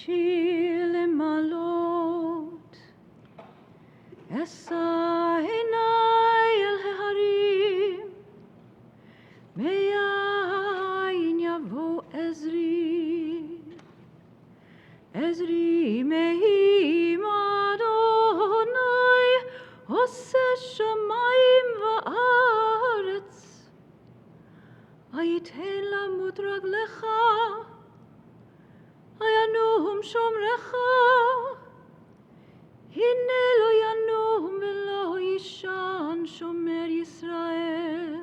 שיר למעלות, אשא עיני אל ההרים, מאין יבוא עזרי, עזרי מעם אדוני, עושה שמיים וארץ. הייתן למות רגלך, ינום שומרך, הנה לא ינום ולא יישן שומר ישראל.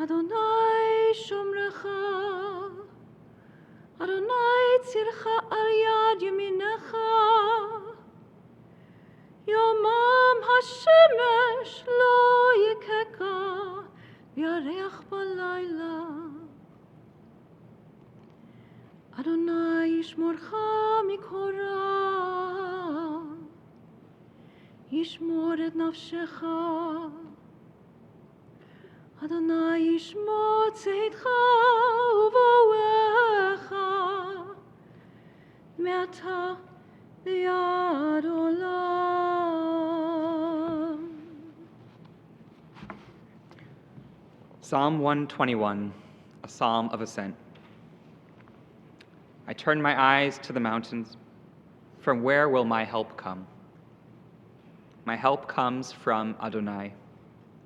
אדוני שומרך, אדוני צירך על יד ימינך, יומם השמש לא יככה, וירח בלילה. אדוני ישמורך מכל רע, ישמור את נפשך. אדוני ישמור צאתך ובואך, מעתה ועד עולם. Psalm 121, a psalm of ascent. I turn my eyes to the mountains. From where will my help come? My help comes from Adonai,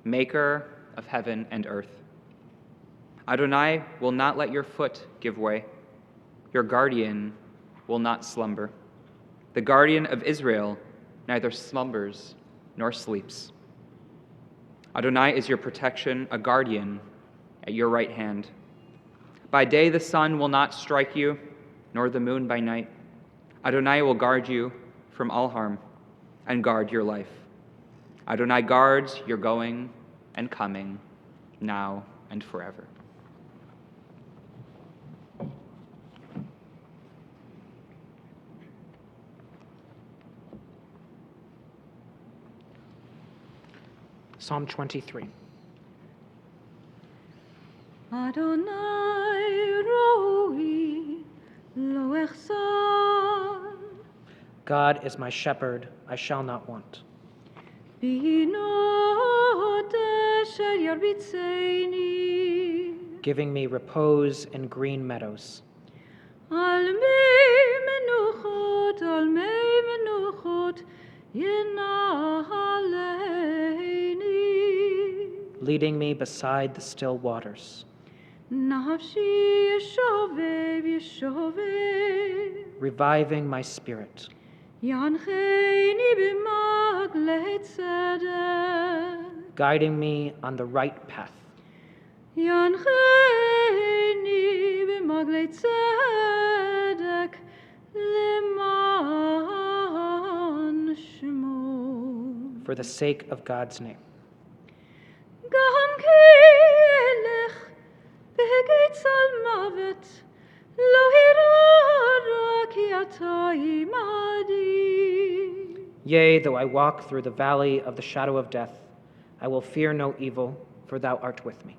maker of heaven and earth. Adonai will not let your foot give way. Your guardian will not slumber. The guardian of Israel neither slumbers nor sleeps. Adonai is your protection, a guardian at your right hand. By day the sun will not strike you, nor the moon by night. Adonai will guard you from all harm and guard your life. Adonai guards your going and coming, now and forever. Psalm 23. Adonai roi lo echsar. God is my shepherd, I shall not want. Binot asher yarbitzeini. Giving me repose in green meadows. Al mei menuchot yenahaleini. Leading me beside the still waters. Nafshi yeshovev yeshovev. Reviving my spirit. Yancheini b'maglei tzedek. Guiding me on the right path. Yancheini b'maglei tzedek leman shmo. For the sake of God's name. Gam kelech b'hegei tzal mavet lo hirara ki ata imadi. Yea, though I walk through the valley of the shadow of death, I will fear no evil, for thou art with me.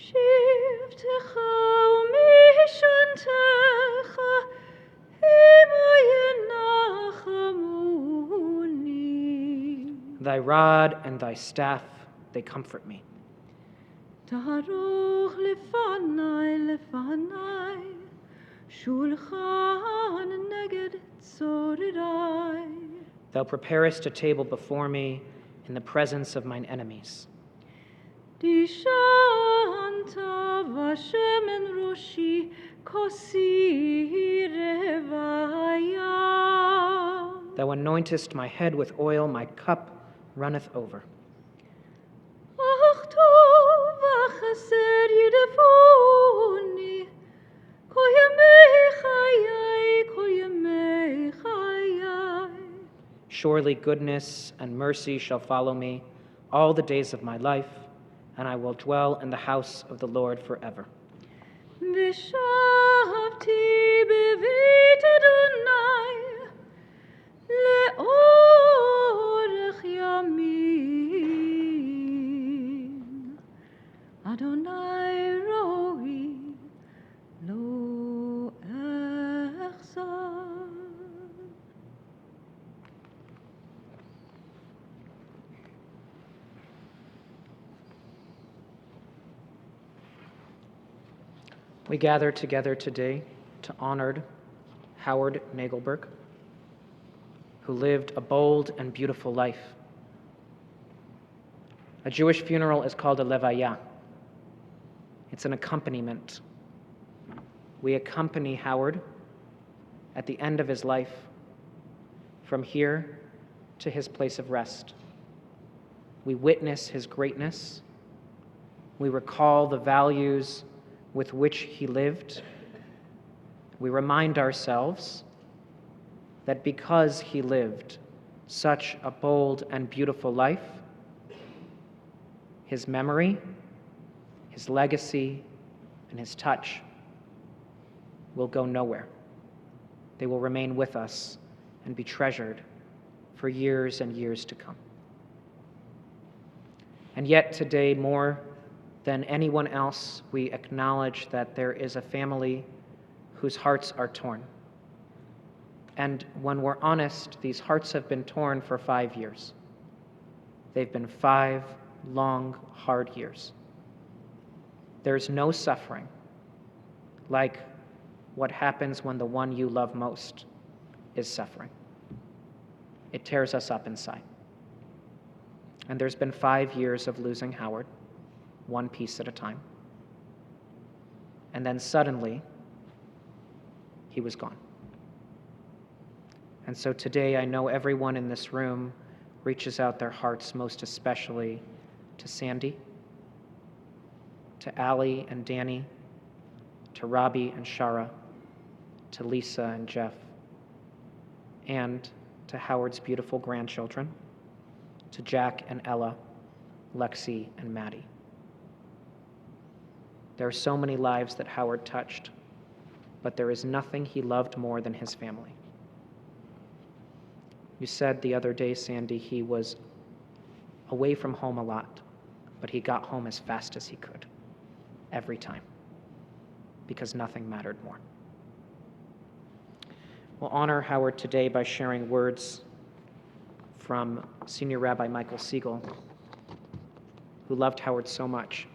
Shivtecha u'mishantecha imo yenachamuni. Thy rod and thy staff, they comfort me. Taharuch lefanai shulchan neged tzorirai. Thou preparest a table before me in the presence of mine enemies. Dishanta vashem roshi kosi revaya. Thou anointest my head with oil, my cup runneth over. Ach tov v'chesed yidefuni kol yemei chayai, kol yemei chayai. Surely goodness and mercy shall follow me all the days of my life, and I will dwell in the house of the Lord forever. V'shavti b'veit Adonai le'orech yamim. Adonai roi lo We gather together today to honor Howard Nagelberg, who lived a bold and beautiful life. A Jewish funeral is called a levaya. It's an accompaniment. We accompany Howard at the end of his life from here to his place of rest. We witness his greatness. We recall the values with which he lived. We remind ourselves that because he lived such a bold and beautiful life, his memory, his legacy, and his touch will go nowhere. They will remain with us and be treasured for years and years to come. And yet today, more than anyone else, we acknowledge that there is a family whose hearts are torn. And when we're honest, these hearts have been torn for 5 years. They've been 5 long, hard years. There's no suffering like what happens when the one you love most is suffering. It tears us up inside. And there's been 5 years of losing Howard, one piece at a time. And then suddenly, he was gone. And so today, I know everyone in this room reaches out their hearts most especially to Sandy, to Allie and Danny, to Robby and Shara, to Lisa and Jeff, and to Howard's beautiful grandchildren, to Jack and Ella, Lexi and Maddy. There are so many lives that Howard touched, but there is nothing he loved more than his family. You said the other day, Sandy, he was away from home a lot, but he got home as fast as he could, every time, because nothing mattered more. We'll honor Howard today by sharing words from Senior Rabbi Michael Siegel, who loved Howard so much.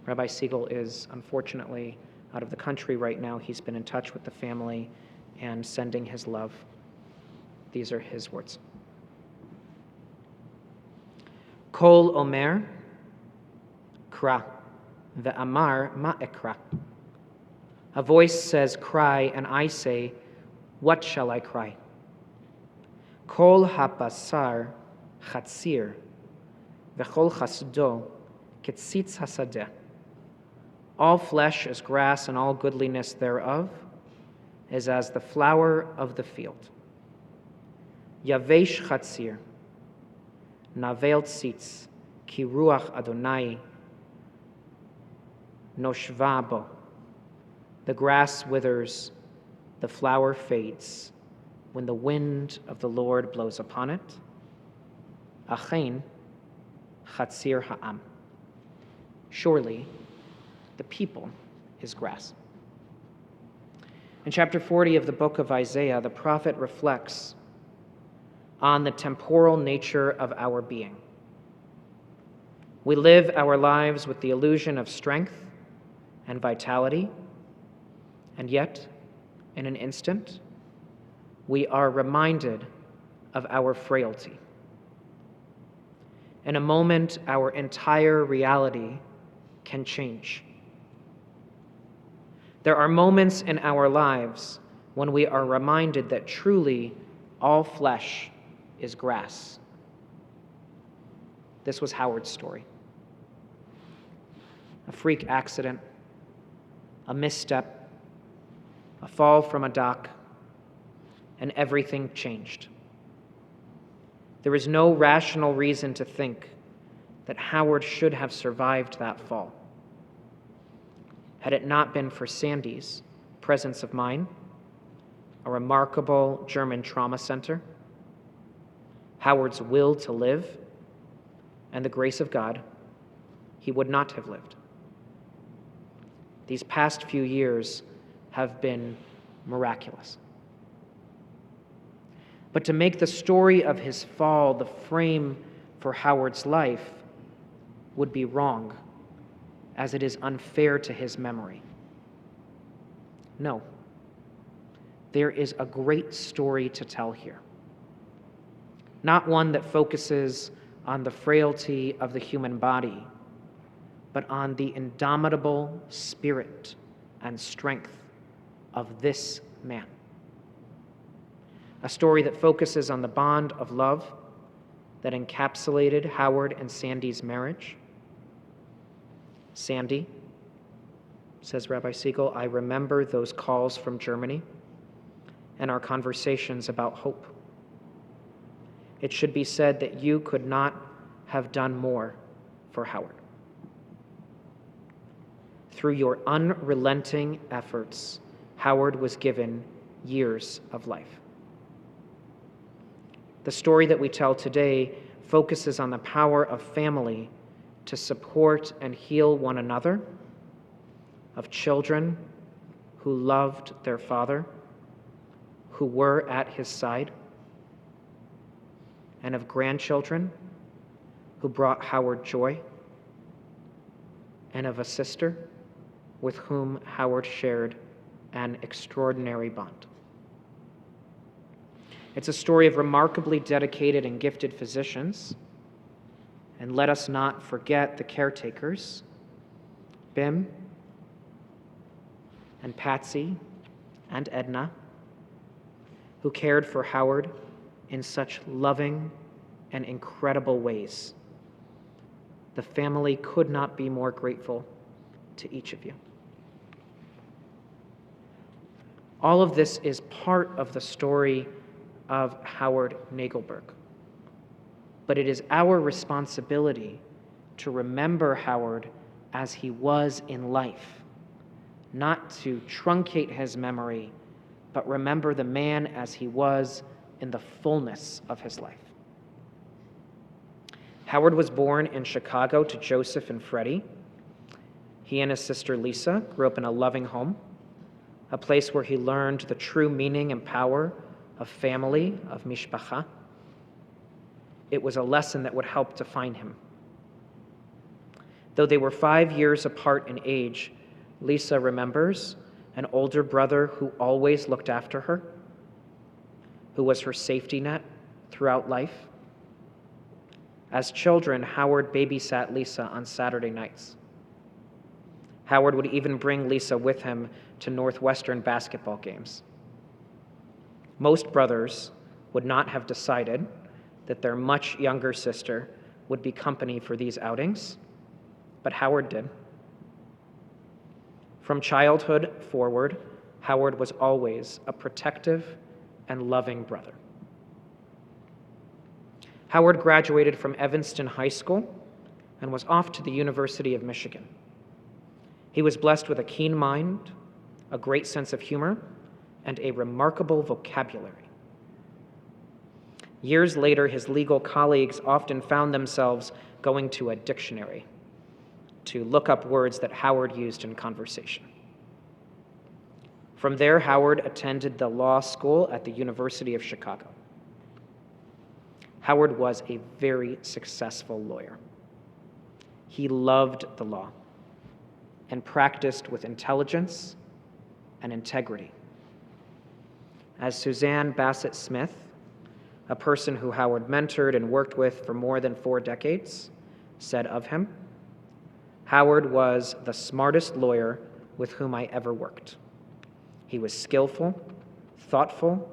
Rabbi Siegel is unfortunately out of the country right now. He's been in touch with the family and sending his love. These are his words. Kol omer, kra, ve'amar ma ekra. A voice says, cry, and I say, what shall I cry? Kol hapasar chatzir, ve'chol chasdo ketzitz hasadeh. All flesh is grass, and all goodliness thereof is as the flower of the field. Yavesh chatzir, navel tzitz, ki ruach Adonai noshva bo. The grass withers, the flower fades, when the wind of the Lord blows upon it. Achein chatzir ha'am. Surely, the people is grass. In chapter 40 of the book of Isaiah, the prophet reflects on the temporal nature of our being. We live our lives with the illusion of strength and vitality, and yet, in an instant, we are reminded of our frailty. In a moment, our entire reality can change. There are moments in our lives when we are reminded that truly all flesh is grass. This was Howard's story. A freak accident, a misstep, a fall from a dock, and everything changed. There is no rational reason to think that Howard should have survived that fall. Had it not been for Sandy's presence of mind, a remarkable German trauma center, Howard's will to live, and the grace of God, he would not have lived. These past few years have been miraculous. But to make the story of his fall the frame for Howard's life would be wrong, as it is unfair to his memory. No. There is a great story to tell here. Not one that focuses on the frailty of the human body, but on the indomitable spirit and strength of this man. A story that focuses on the bond of love that encapsulated Howard and Sandy's marriage. Sandy, says Rabbi Siegel, I remember those calls from Germany and our conversations about hope. It should be said that you could not have done more for Howard. Through your unrelenting efforts, Howard was given years of life. The story that we tell today focuses on the power of family to support and heal one another, of children who loved their father, who were at his side, and of grandchildren who brought Howard joy, and of a sister with whom Howard shared an extraordinary bond. It's a story of remarkably dedicated and gifted physicians, and let us not forget the caretakers, Bim and Patsy and Edna, who cared for Howard in such loving and incredible ways. The family could not be more grateful to each of you. All of this is part of the story of Howard Nagelberg. But it is our responsibility to remember Howard as he was in life, not to truncate his memory, but remember the man as he was in the fullness of his life. Howard was born in Chicago to Joseph and Freddie. He and his sister Lisa grew up in a loving home, a place where he learned the true meaning and power of family, of mishpacha. It was a lesson that would help define him. Though they were 5 years apart in age, Lisa remembers an older brother who always looked after her, who was her safety net throughout life. As children, Howard babysat Lisa on Saturday nights. Howard would even bring Lisa with him to Northwestern basketball games. Most brothers would not have decided that their much younger sister would be company for these outings, but Howard did. From childhood forward, Howard was always a protective and loving brother. Howard graduated from Evanston High School and was off to the University of Michigan. He was blessed with a keen mind, a great sense of humor, and a remarkable vocabulary. Years later, his legal colleagues often found themselves going to a dictionary to look up words that Howard used in conversation. From there, Howard attended the law school at the University of Chicago. Howard was a very successful lawyer. He loved the law and practiced with intelligence and integrity. As Suzanne Bassett Smith, a person who Howard mentored and worked with for more than 4 decades, said of him, Howard was the smartest lawyer with whom I ever worked. He was skillful, thoughtful,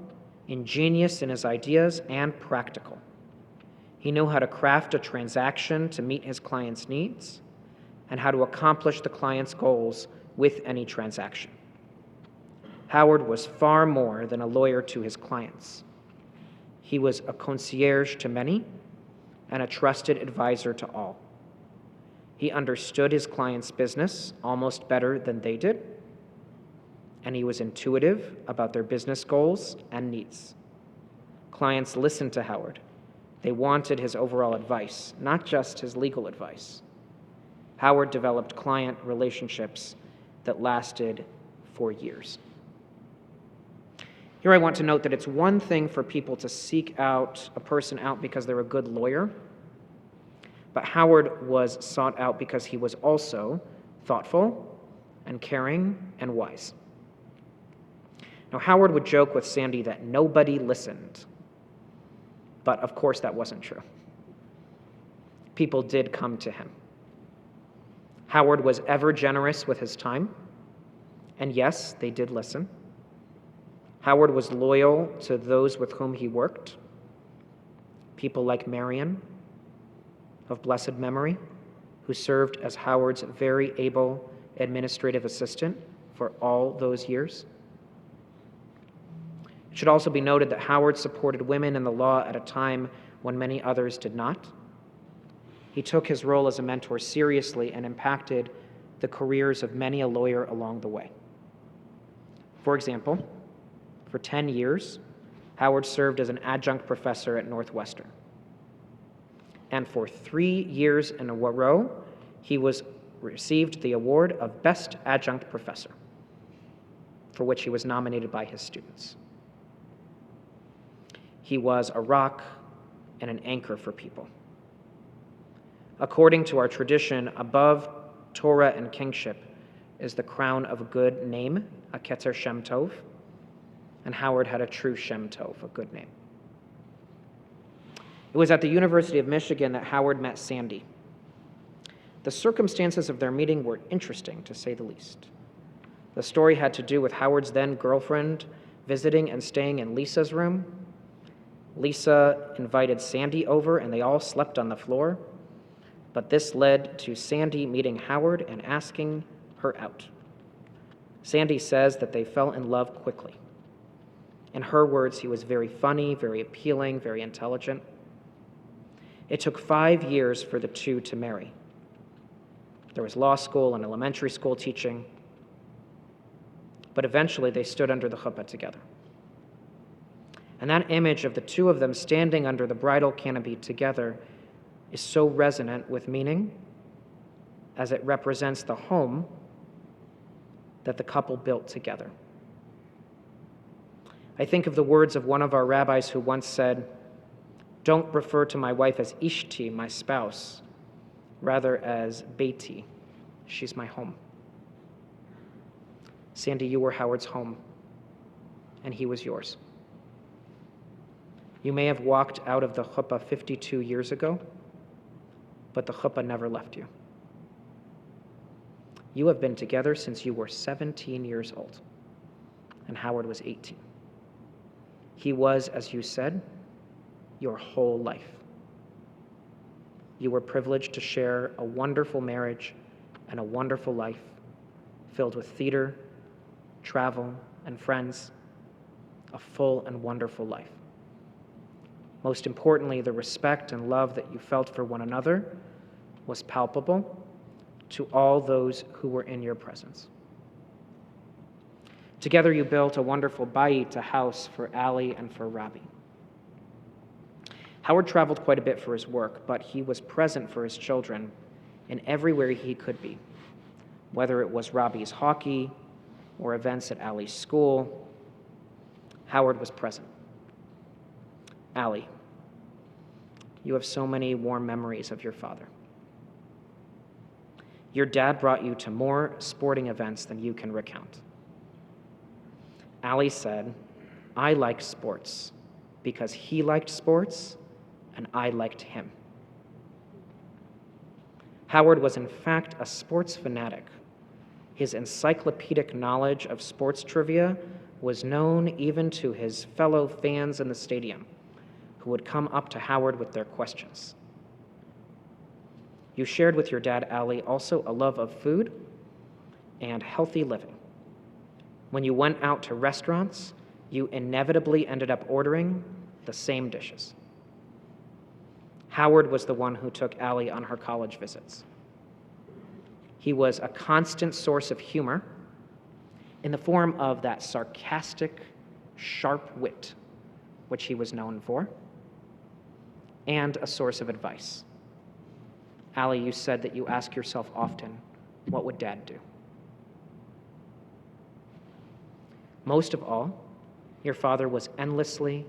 ingenious in his ideas, and practical. He knew how to craft a transaction to meet his client's needs and how to accomplish the client's goals with any transaction. Howard was far more than a lawyer to his clients. He was a concierge to many and a trusted advisor to all. He understood his client's business almost better than they did, and he was intuitive about their business goals and needs. Clients listened to Howard. They wanted his overall advice, not just his legal advice. Howard developed client relationships that lasted for years. Here I want to note that it's one thing for people to seek out a person out because they're a good lawyer, but Howard was sought out because he was also thoughtful and caring and wise. Now, Howard would joke with Sandy that nobody listened, but of course that wasn't true. People did come to him. Howard was ever generous with his time, and yes, they did listen. Howard was loyal to those with whom he worked, people like Marion, of blessed memory, who served as Howard's very able administrative assistant for all those years. It should also be noted that Howard supported women in the law at a time when many others did not. He took his role as a mentor seriously and impacted the careers of many a lawyer along the way. For example, for 10 years, Howard served as an adjunct professor at Northwestern. And for 3 years in a row, he received the award of Best Adjunct Professor, for which he was nominated by his students. He was a rock and an anchor for people. According to our tradition, above Torah and kingship is the crown of a good name, a Ketzer Shem Tov, and Howard had a true Shem Tov, a good name. It was at the University of Michigan that Howard met Sandy. The circumstances of their meeting were interesting, to say the least. The story had to do with Howard's then-girlfriend visiting and staying in Lisa's room. Lisa invited Sandy over, and they all slept on the floor. But this led to Sandy meeting Howard and asking her out. Sandy says that they fell in love quickly. In her words, he was very funny, very appealing, very intelligent. It took 5 years for the two to marry. There was law school and elementary school teaching, but eventually they stood under the chuppah together. And that image of the two of them standing under the bridal canopy together is so resonant with meaning, as it represents the home that the couple built together. I think of the words of one of our rabbis who once said, "Don't refer to my wife as Ishti, my spouse, rather as Beiti, she's my home." Sandy, you were Howard's home, and he was yours. You may have walked out of the chuppah 52 years ago, but the chuppah never left you. You have been together since you were 17 years old, and Howard was 18. He was, as you said, your whole life. You were privileged to share a wonderful marriage and a wonderful life filled with theater, travel, and friends, a full and wonderful life. Most importantly, the respect and love that you felt for one another was palpable to all those who were in your presence. Together you built a wonderful bayit, a house for Ali and for Robby. Howard traveled quite a bit for his work, but he was present for his children in everywhere he could be, whether it was Robby's hockey or events at Ali's school. Howard was present. Ali, you have so many warm memories of your father. Your dad brought you to more sporting events than you can recount. Ali said, "I liked sports because he liked sports and I liked him." Howard was in fact a sports fanatic. His encyclopedic knowledge of sports trivia was known even to his fellow fans in the stadium, who would come up to Howard with their questions. You shared with your dad, Ali, also a love of food and healthy living. When you went out to restaurants, you inevitably ended up ordering the same dishes. Howard was the one who took Ali on her college visits. He was a constant source of humor in the form of that sarcastic, sharp wit, which he was known for, and a source of advice. Ali, you said that you ask yourself often, what would Dad do? Most of all, your father was endlessly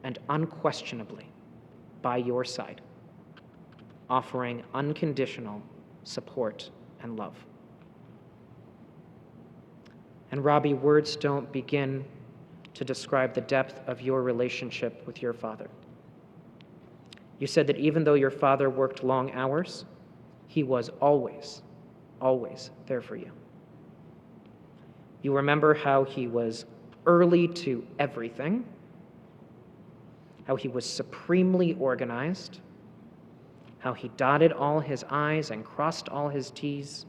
and unquestionably by your side, offering unconditional support and love. And Robby, words don't begin to describe the depth of your relationship with your father. You said that even though your father worked long hours, he was always, always there for you. You remember how he was early to everything, how he was supremely organized, how he dotted all his I's and crossed all his T's.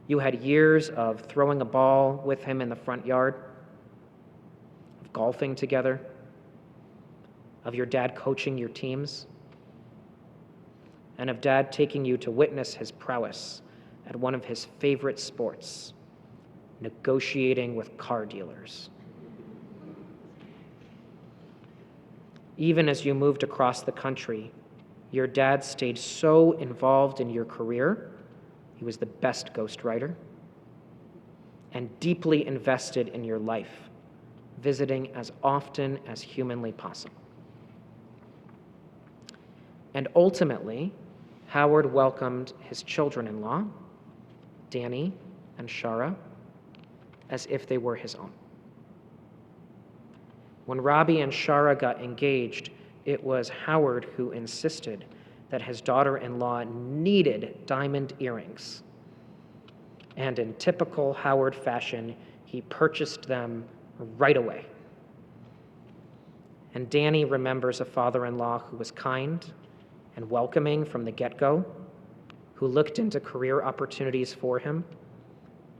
You had years of throwing a ball with him in the front yard, of golfing together, of your dad coaching your teams, and of dad taking you to witness his prowess at one of his favorite sports, negotiating with car dealers. Even as you moved across the country, your dad stayed so involved in your career. He was the best ghostwriter, and deeply invested in your life, visiting as often as humanly possible. And ultimately, Howard welcomed his children-in-law, Danny and Shara, as if they were his own. When Robby and Shara got engaged, it was Howard who insisted that his daughter-in-law needed diamond earrings. And in typical Howard fashion, he purchased them right away. And Danny remembers a father-in-law who was kind and welcoming from the get-go, who looked into career opportunities for him,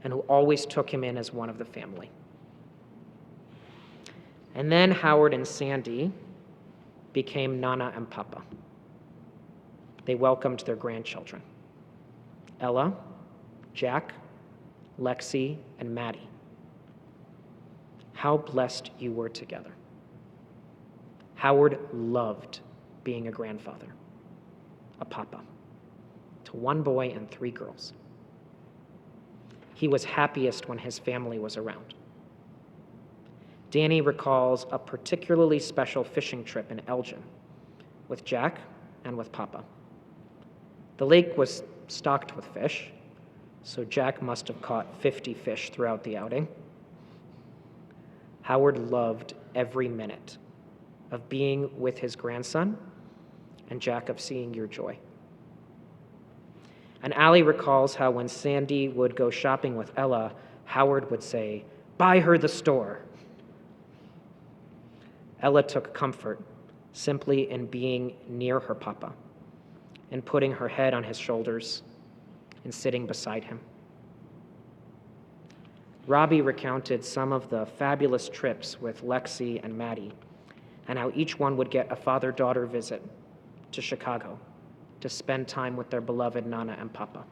and who always took him in as one of the family. And then Howard and Sandy became Nana and Papa. They welcomed their grandchildren, Ella, Jack, Lexi, and Maddy. How blessed you were together. Howard loved being a grandfather, a papa, to one boy and 3 girls. He was happiest when his family was around. Danny recalls a particularly special fishing trip in Elgin with Jack and with Papa. The lake was stocked with fish, so Jack must have caught 50 fish throughout the outing. Howard loved every minute of being with his grandson, and Jack of seeing your joy. And Allie recalls how when Sandy would go shopping with Ella, Howard would say, "Buy her the store." Ella took comfort simply in being near her papa, and putting her head on his shoulders and sitting beside him. Robby recounted some of the fabulous trips with Lexi and Maddy, and how each one would get a father-daughter visit to Chicago to spend time with their beloved Nana and Papa.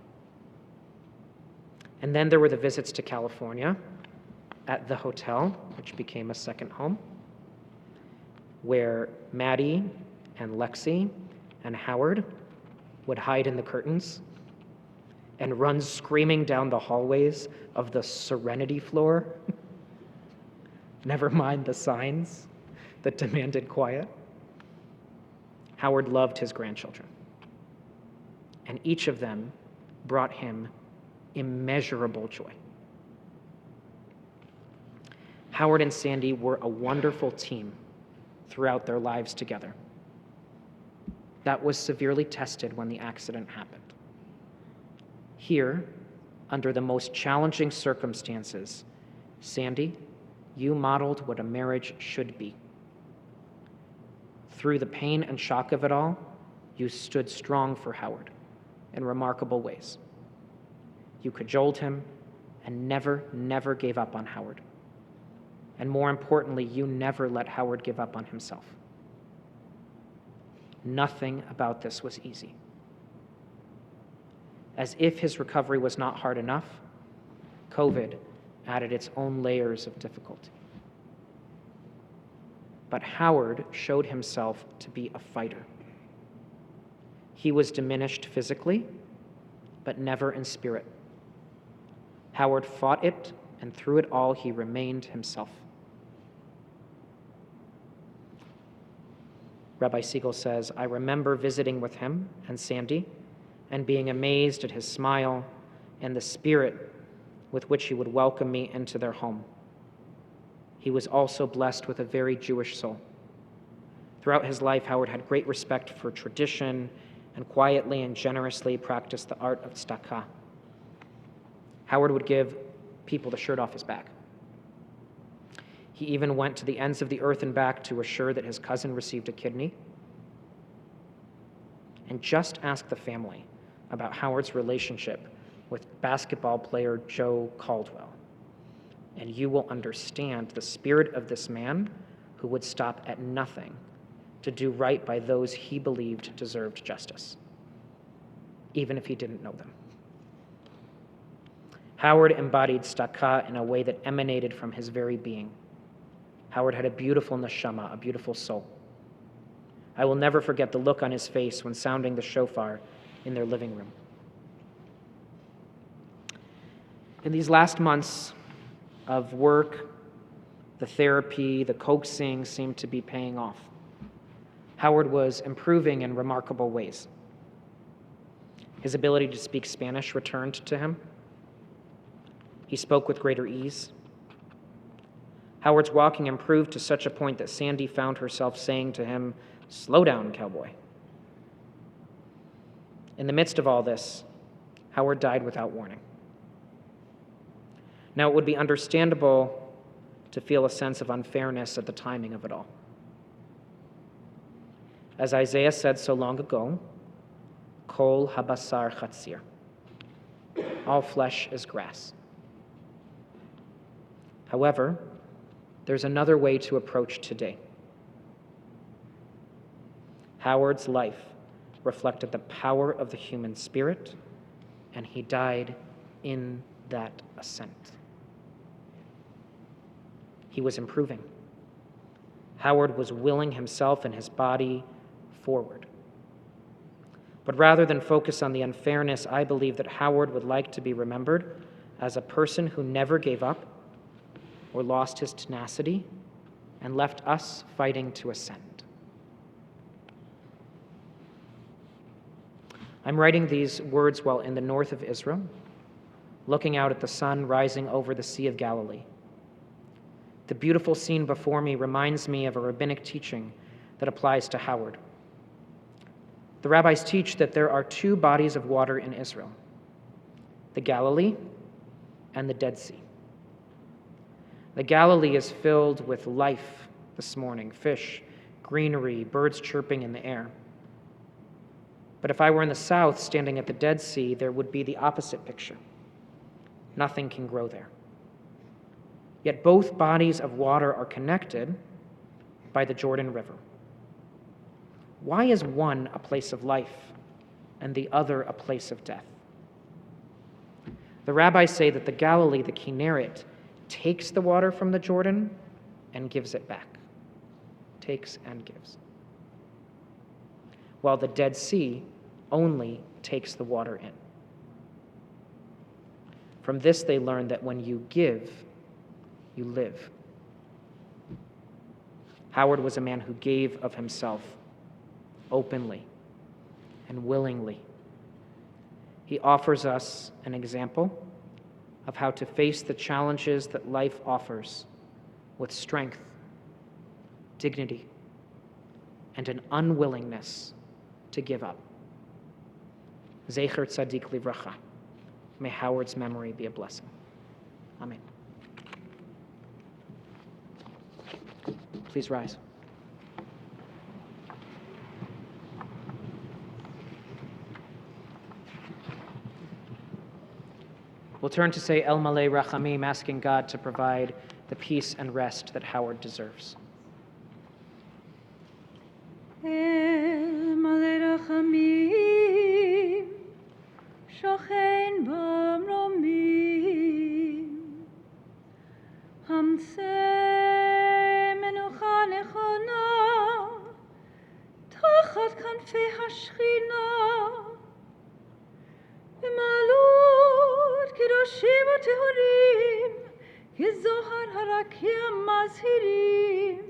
And then there were the visits to California at the hotel, which became a second home, where Maddy and Lexi and Howard would hide in the curtains and run screaming down the hallways of the Serenity floor. Never mind the signs that demanded quiet. Howard loved his grandchildren, and each of them brought him immeasurable joy. Howard and Sandy were a wonderful team throughout their lives together. That was severely tested when the accident happened. Here, under the most challenging circumstances, Sandy, you modeled what a marriage should be. Through the pain and shock of it all, you stood strong for Howard in remarkable ways. You cajoled him and never gave up on Howard. And more importantly, you never let Howard give up on himself. Nothing about this was easy. As if his recovery was not hard enough, COVID added its own layers of difficulty. But Howard showed himself to be a fighter. He was diminished physically, but never in spirit. Howard fought it, and through it all, he remained himself. Rabbi Siegel says, I remember visiting with him and Sandy and being amazed at his smile and the spirit with which he would welcome me into their home. he was also blessed with a very Jewish soul. Throughout his life, Howard had great respect for tradition and quietly and generously practiced the art of tzedakah. Howard would give people the shirt off his back. He even went to the ends of the earth and back to assure that his cousin received a kidney. And just ask the family about Howard's relationship with basketball player Joe Caldwell, and you will understand the spirit of this man who would stop at nothing to do right by those he believed deserved justice, even if he didn't know them. Howard embodied tzedakah in a way that emanated from his very being. Howard had a beautiful neshama, a beautiful soul. I will never forget the look on his face when sounding the shofar in their living room. In these last months of work, the therapy, the coaxing seemed to be paying off. Howard was improving in remarkable ways. His ability to speak Spanish returned to him. He spoke with greater ease. Howard's walking improved to such a point that Sandy found herself saying to him, "Slow down, cowboy." In the midst of all this, Howard died without warning. Now, it would be understandable to feel a sense of unfairness at the timing of it all. As Isaiah said so long ago, Kol habasar chatzir, all flesh is grass. However, there's another way to approach today. Howard's life reflected the power of the human spirit, and he died in that ascent. He was improving. Howard was willing himself and his body forward. But rather than focus on the unfairness, I believe that Howard would like to be remembered as a person who never gave up or lost his tenacity and left us fighting to ascend. I'm writing these words while in the north of Israel, looking out at the sun rising over the Sea of Galilee. The beautiful scene before me reminds me of a rabbinic teaching that applies to Howard. The rabbis teach that there are two bodies of water in Israel, the Galilee and the Dead Sea. The Galilee is filled with life this morning, fish, greenery, birds chirping in the air. But if I were in the south, standing at the Dead Sea, there would be the opposite picture. Nothing can grow there. Yet both bodies of water are connected by the Jordan River. Why is one a place of life and the other a place of death? The rabbis say that the Galilee, the Kinneret, takes the water from the Jordan and gives it back. Takes and gives. While the Dead Sea only takes the water in. From this they learn that when you give, you live. Howard was a man who gave of himself openly and willingly. He offers us an example of how to face the challenges that life offers with strength, dignity, and an unwillingness to give up. Zecher Tzadik Livracha. May Howard's memory be a blessing. Amen. Please rise. We'll turn to say El Malei Rachamim, asking God to provide the peace and rest that Howard deserves. El Malei Rachamim, Shochen Bamromim, Hamse Menucha Nechona, Tachat Kanfei Hashchina, B'malut Kedoshim u'Tehorim, Kezohar Harakim Mazhirim,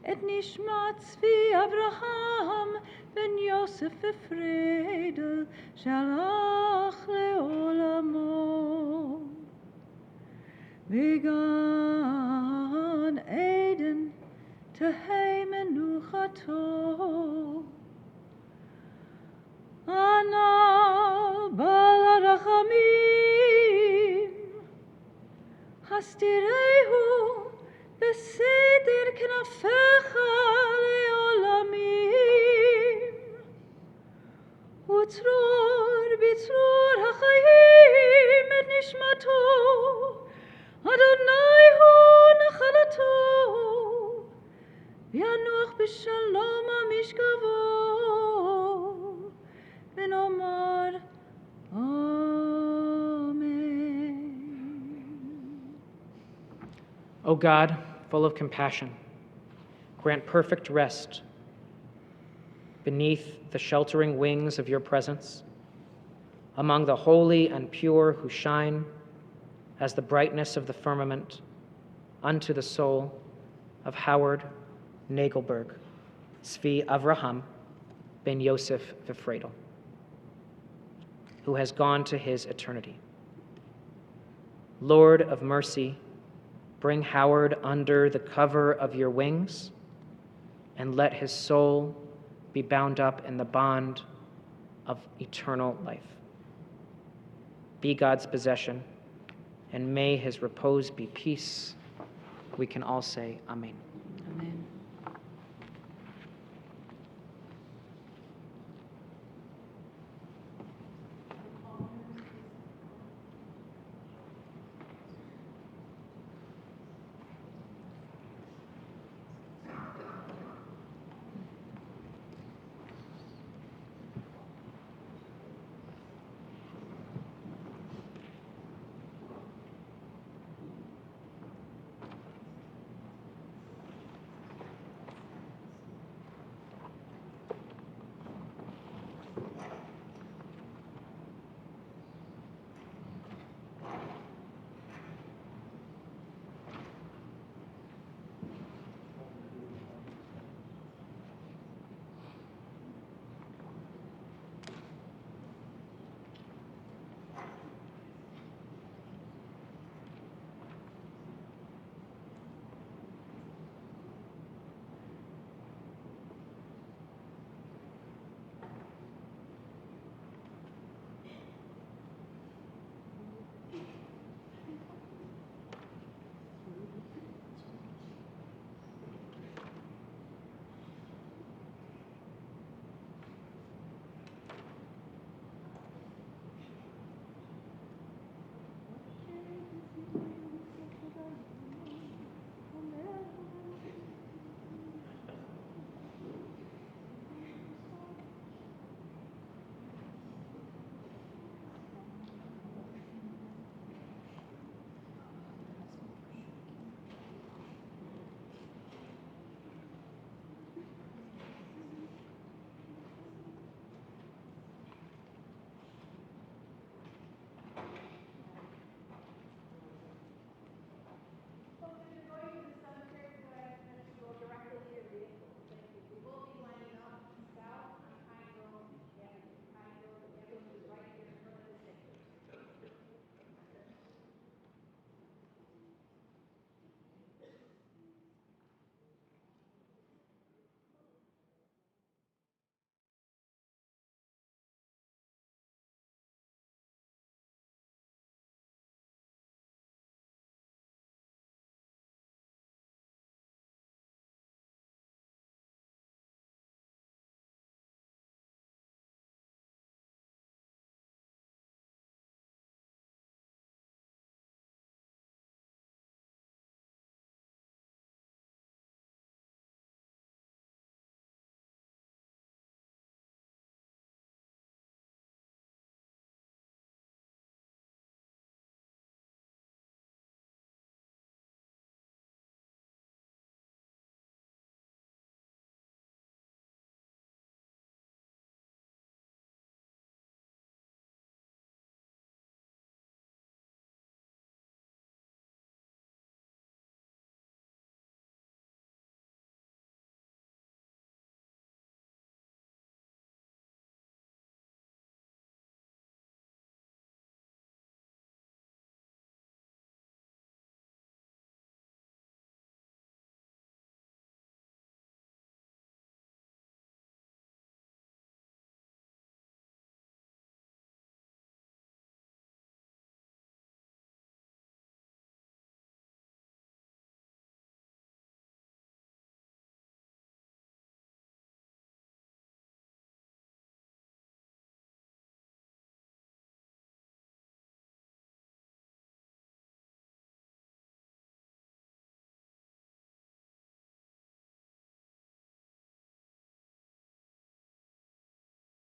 Et Nishmat Tzvi Avraham Ben Yosef Freida Shalach Leolamo Vegan Gan Eden Tehei Menuchato Ana Bal Rachamim Hastirehu Beseder Knafecha Leolamim Utror Bitror HaChayim Et Nishmato Adonai Hu Nachalato Yanuach B'Shalom HaMishkavo V'nomar Amen. O God, full of compassion, grant perfect rest beneath the sheltering wings of your presence, among the holy and pure who shine as the brightness of the firmament unto the soul of Howard Nagelberg, Zvi Avraham ben Yosef Freida, who has gone to his eternity. Lord of mercy, bring Howard under the cover of your wings, and let his soul be bound up in the bond of eternal life. Be God's possession, and may his repose be peace. We can all say Amen.